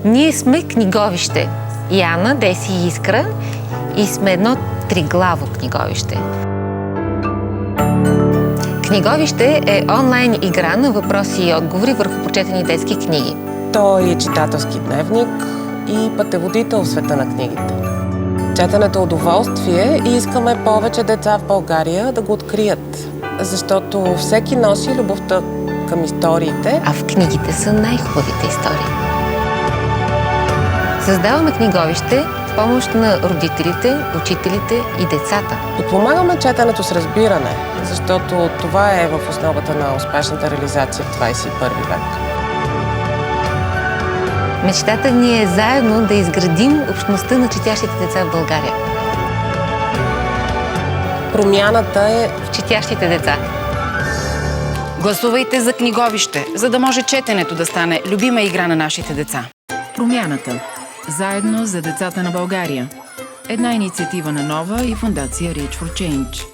Ние сме книговище. Яна, Деси и Искра и сме едно триглаво книговище. Книговище е онлайн игра на въпроси и отговори върху прочетени детски книги. Той е читателски дневник и пътеводител в света на книгите. Четенето е удоволствие и искаме повече деца в България да го открият, защото всеки носи любовта към историите. А в книгите са най-хубавите истории. Създаваме книговище в помощ на родителите, учителите и децата. Подпомагаме четенето с разбиране, защото това е в основата на успешната реализация в 21 век. Мечтата ни е заедно да изградим общността на четящите деца в България. Промяната е В четящите деца. Гласувайте за книговище, за да може четенето да стане любима игра на нашите деца. Промяната. Заедно за децата на България. Една инициатива на Нова и фондация Reach for Change.